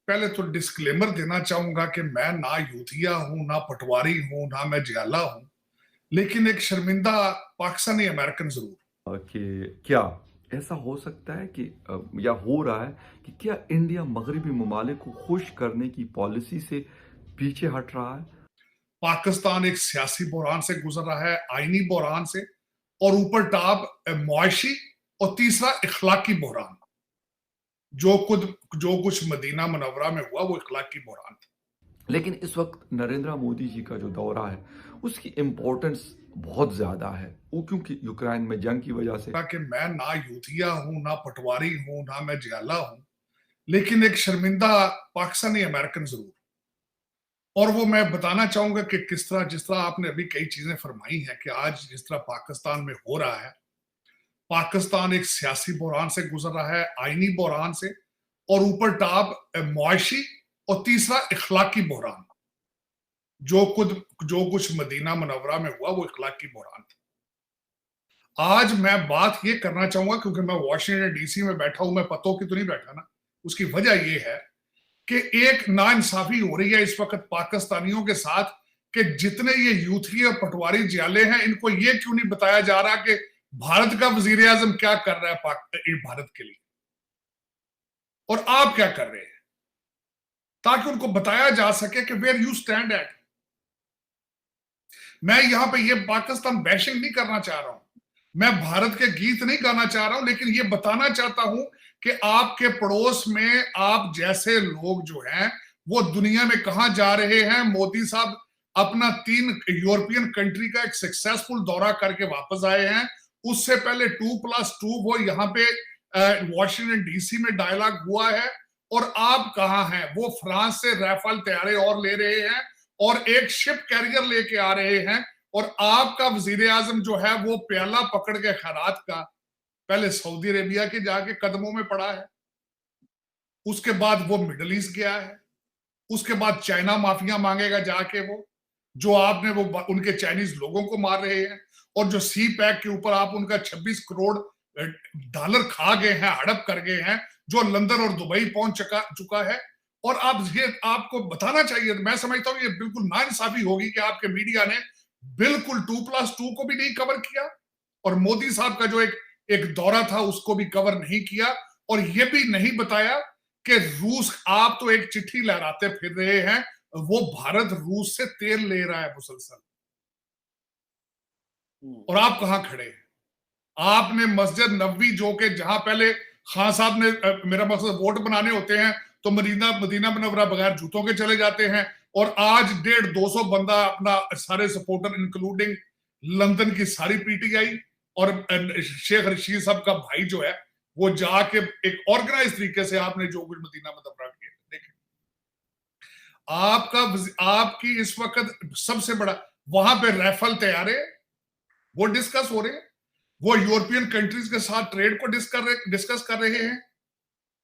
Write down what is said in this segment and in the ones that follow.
पहले तो डिस्क्लेमर देना चाहूंगा कि मैं ना यूथिया हूं, ना पटवारी हूं, ना मैं जियाला हूं, लेकिन एक शर्मिंदा पाकिस्तानी अमेरिकन जरूर। कि क्या ऐसा हो सकता है कि या हो रहा है कि क्या इंडिया मगरबी ममालिक को खुश करने की पॉलिसी से पीछे हट रहा है? पाकिस्तान एक सियासी बहरान से गुजर रहा है, आईनी बहरान से, और ऊपर टॉप मुआशी, और तीसरा इखलाकी बहरान। जो कुछ मदीना मुनव्वरा में हुआ वो इखलाकी बहरान था। लेकिन इस वक्त नरेंद्र मोदी जी का जो दौरा है उसकी इम्पोर्टेंस बहुत ज़्यादा है, वो क्योंकि यूक्रेन में जंग की वजह से। कि मैं ना यूथिया हूं, ना पटवारी हूं, ना मैं जियाला हूं, लेकिन एक शर्मिंदा पाकिस्तानी अमेरिकन जरूर। और वो मैं बताना चाहूंगा कि किस तरह, जिस तरह आपने अभी कई चीजें फरमाई हैं कि आज जिस तरह पाकिस्तान में हो रहा है, पाकिस्तान एक सियासी बहरान से गुजर रहा है, आईनी बहरान से, और ऊपर टॉप मुआशी, और तीसरा इखलाकी बहरान। जो कुछ मदीना मुनव्वरा में हुआ वो इखलाकी बहरान था। आज मैं बात ये करना चाहूंगा, क्योंकि मैं वॉशिंगटन डीसी में बैठा हूं, मैं पतों की तो नहीं बैठा ना। उसकी वजह ये है कि एक नाइंसाफी हो रही है इस वक्त पाकिस्तानियों के साथ, कि जितने ये यूथी और पटवारी जियाले हैं, इनको ये क्यों नहीं बताया जा रहा कि भारत का वजीर आजम क्या कर रहा है भारत के लिए, और आप क्या कर रहे हैं, ताकि उनको बताया जा सके कि वेयर यू स्टैंड एट। मैं यहां पे ये पाकिस्तान बैशिंग नहीं करना चाह रहा हूं, मैं भारत के गीत नहीं गाना चाह रहा हूं, लेकिन ये बताना चाहता हूं कि आपके पड़ोस में आप जैसे लोग जो हैं वो दुनिया में कहां जा रहे हैं। मोदी साहब अपना 3 यूरोपियन कंट्री का एक सक्सेसफुल दौरा करके वापस आए हैं। उससे पहले 2+2 वो यहाँ पे वॉशिंगटन डीसी में डायलॉग हुआ है। और आप कहां हैं? वो फ्रांस से राफेल तैयारे और ले रहे हैं, और एक शिप कैरियर लेके आ रहे हैं। और आपका वजीर आजम जो है वो प्याला पकड़ के खैरात का पहले सऊदी अरेबिया के जाके कदमों में पड़ा है, उसके बाद वो मिडल ईस्ट गया है, उसके बाद चाइना माफिया मांगेगा जाके वो, जो आपने वो उनके चाइनीज लोगों को मार रहे हैं। और जो सी पैक के ऊपर आप उनका 26 करोड़ डॉलर खा गए हैं, हड़प कर गए हैं, जो लंदन और दुबई पहुंच चुका है। और आप ये आपको बताना चाहिए, मैं समझता हूं ये बिल्कुल नाइंसाफी होगी कि आपके मीडिया ने बिल्कुल 2+2 को भी नहीं कवर किया, और मोदी साहब का जो एक एक दौरा था उसको भी कवर नहीं किया, और ये भी नहीं बताया कि रूस, आप तो एक चिट्ठी लहराते फिर रहे हैं, वो भारत रूस से तेल ले रहा है मुसलसल, और आप कहां खड़े हैं? आपने मस्जिद नबवी, जो कि जहां पहले खान साहब ने, मेरा मकसद वोट बनाने होते हैं तो मदीना मदीना मुनव्वरा बगैर जूतों के चले जाते हैं, और आज 150-200 बंदा अपना सारे सपोर्टर इंक्लूडिंग लंदन की सारी पीटीआई और शेख रशीद साहब का भाई जो है वो जाके एक ऑर्गेनाइज तरीके से आपने जो कुछ मदीना मुनव्वरा किया, देखें आपका आपकी इस वक्त सबसे बड़ा, वहां पे राफेल तैयारे वो डिस्कस हो रहे हैं, वो यूरोपियन कंट्रीज के साथ ट्रेड को डिस्कस कर रहे हैं,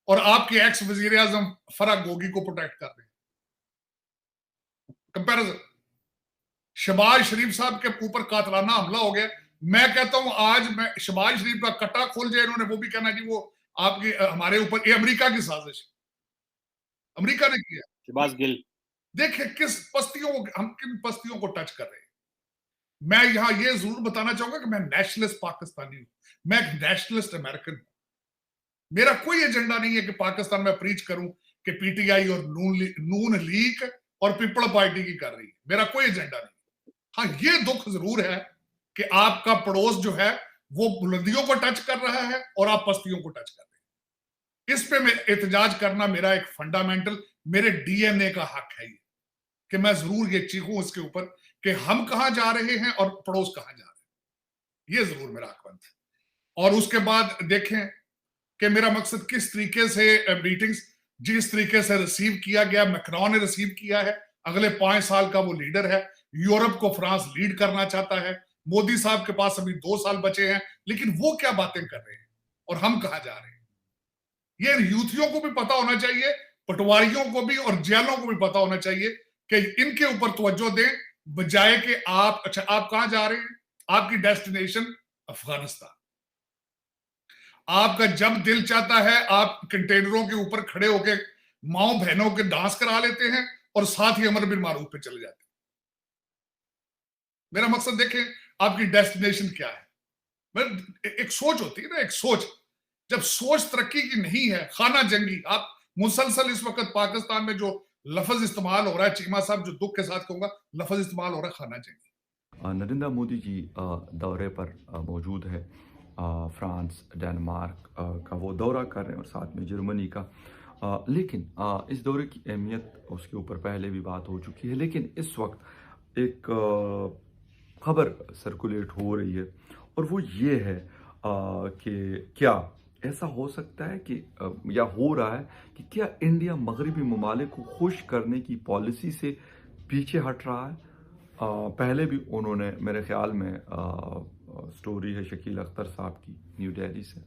और आपके एक्स वजीर आजम फराग गोगी को प्रोटेक्ट कर रहे हैं। कंपैरिजन, शहबाज शरीफ साहब के ऊपर कातलाना हमला हो गया। मैं कहता हूं आज मैं शहबाज शरीफ का कट्टा खोल जाए इन्होंने, वो भी कहना जी वो आपकी हमारे ऊपर, ये अमेरिका की साजिश, अमेरिका ने किया। शहबाज गिल, देखिए किस पस्तियों, हम किन पस्तियों को टच कर रहे हैं। मैं यहां ये जरूर बताना चाहूंगा कि मैं नेशनलिस्ट पाकिस्तानी हूं, मैं एक नेशनलिस्ट अमेरिकन हूं। मेरा कोई एजेंडा नहीं है कि पाकिस्तान में प्रीच करूं कि पीटीआई और नून लीग और पीपल पार्टी की कर रही है, मेरा कोई एजेंडा नहीं। हाँ, ये दुख जरूर है कि आपका पड़ोस जो है वो बुलंदियों को टच कर रहा है और आप पस्तियों को टच कर रहे हैं। इस पे मैं एहतजाज करना मेरा एक फंडामेंटल, मेरे डीएनए का हक है ये, कि मैं जरूर ये चीखूं इसके ऊपर कि हम कहां जा रहे हैं और पड़ोस कहां जा रहे हैं, ये जरूर मेरा हक बनता है। और उसके बाद देखें कि मेरा मकसद किस तरीके से मीटिंग्स, जिस तरीके से रिसीव किया गया, मैक्रोन ने रिसीव किया है, अगले 5 साल का वो लीडर है, यूरोप को फ्रांस लीड करना चाहता है। मोदी साहब के पास अभी 2 साल बचे हैं, लेकिन वो क्या बातें कर रहे हैं और हम कहां जा रहे हैं, ये यूथियों को भी पता होना चाहिए, पटवारियों को भी और जेलों को भी पता होना चाहिए कि इनके ऊपर तवज्जो दें, बजाय कि आप, अच्छा आप कहां जा रहे हैं, आपकी डेस्टिनेशन अफगानिस्तान। आपका जब दिल चाहता है आप कंटेनरों के ऊपर खड़े होकर माओ बहनों के डांस करा लेते हैं और साथ ही अमर बिन मारूफ पे चले जाते हैं। मेरा मकसद देखें, आपकी डेस्टिनेशन क्या है। एक सोच होती है ना, एक सोच। जब सोच तरक्की की नहीं है, खाना जंगी। आप मुसलसल इस वक्त पाकिस्तान में जो लफ्ज इस्तेमाल हो रहा है, चीमा साहब, जो दुख के साथ कहूंगा, लफ्ज इस्तेमाल हो रहा है खाना जंगी। नरेंद्र मोदी जी दौरे पर मौजूद है। फ्रांस, डेनमार्क का वो दौरा कर रहे हैं और साथ में जर्मनी का। लेकिन इस दौरे की अहमियत उसके ऊपर पहले भी बात हो चुकी है, लेकिन इस वक्त एक खबर सर्कुलेट हो रही है और वो ये है कि क्या ऐसा हो सकता है कि या हो रहा है कि क्या इंडिया मगरबी ममालिक को खुश करने की पॉलिसी से पीछे हट रहा है। पहले भी उन्होंने, मेरे ख्याल में स्टोरी है शकील अख्तर साहब की न्यू दिल्ली से,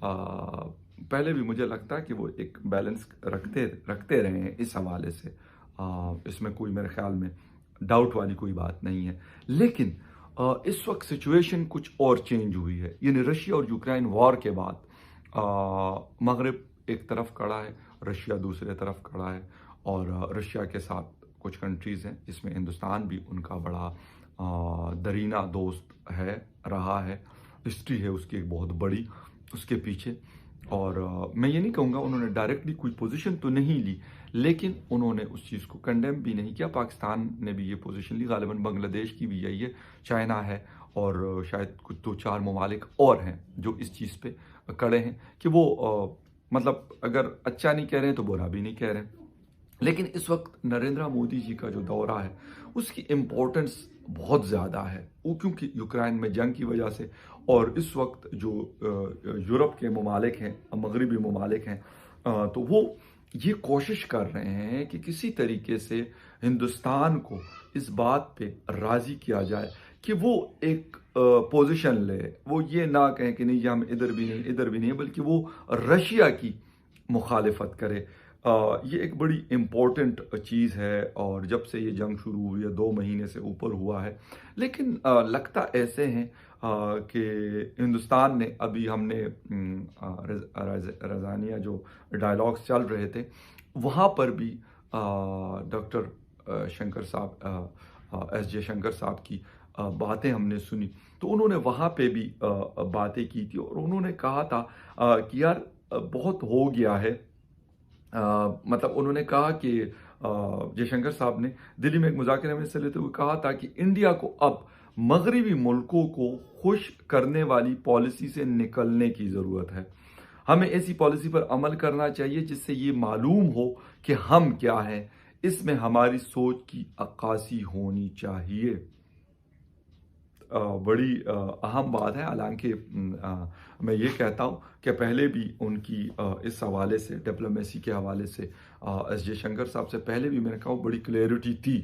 पहले भी मुझे लगता है कि वो एक बैलेंस रखते रखते रहे हैं इस हवाले से। इसमें कोई मेरे ख्याल में डाउट वाली कोई बात नहीं है। लेकिन इस वक्त सिचुएशन कुछ और चेंज हुई है, यानी रशिया और यूक्रेन वॉर के बाद मगरब एक तरफ खड़ा है, रशिया दूसरे तरफ खड़ा है, और रशिया के साथ कुछ कंट्रीज़ हैं जिसमें हिंदुस्तान भी उनका बड़ा दरीना दोस्त है, रहा है। हिस्ट्री है उसकी एक बहुत बड़ी उसके पीछे। और मैं ये नहीं कहूँगा उन्होंने डायरेक्टली कोई पोजीशन तो नहीं ली, लेकिन उन्होंने उस चीज़ को कंडेम भी नहीं किया। पाकिस्तान ने भी ये पोजीशन ली, गालिबन बांग्लादेश की भी यही है, चाइना है, और शायद कुछ 2-4 ममालिक और हैं जो इस चीज़ पे खड़े हैं कि वो मतलब अगर अच्छा नहीं कह रहे हैं तो बुरा भी नहीं कह रहे हैं। लेकिन इस वक्त नरेंद्र मोदी जी का जो दौरा है उसकी इम्पोर्टेंस बहुत ज़्यादा है, वो क्योंकि यूक्रेन में जंग की वजह से, और इस वक्त जो यूरोप के ममालिक हैं, मगरबी ममालिक हैं, तो वो ये कोशिश कर रहे हैं कि किसी तरीके से हिंदुस्तान को इस बात पे राज़ी किया जाए कि वो एक पोजीशन ले। वो ये ना कहें कि नहीं, हम इधर भी नहीं इधर भी नहीं, बल्कि वो रशिया की मुखालिफत करे। ये एक बड़ी इम्पोर्टेंट चीज़ है, और जब से ये जंग शुरू हुई है 2 महीने से ऊपर हुआ है। लेकिन लगता ऐसे हैं कि हिंदुस्तान ने, अभी हमने रज़ानिया जो डायलॉग्स चल रहे थे वहाँ पर भी डॉक्टर शंकर साहब, एस जे शंकर साहब की बातें हमने सुनी। तो उन्होंने वहाँ पे भी बातें की थी, और उन्होंने कहा था कि यार बहुत हो गया है। मतलब उन्होंने कहा कि जयशंकर साहब ने दिल्ली में एक मुज़ाकरे में हिस्सा लेते हुए कहा था कि इंडिया को अब मगरबी मुल्कों को खुश करने वाली पॉलिसी से निकलने की ज़रूरत है। हमें ऐसी पॉलिसी पर अमल करना चाहिए जिससे ये मालूम हो कि हम क्या हैं, इसमें हमारी सोच की अक्कासी होनी चाहिए। बड़ी अहम बात है। हालांकि मैं ये कहता हूँ कि पहले भी उनकी इस हवाले से, डिप्लोमेसी के हवाले से, एस जे शंकर साहब से पहले भी मैंने कहा बड़ी क्लैरिटी थी।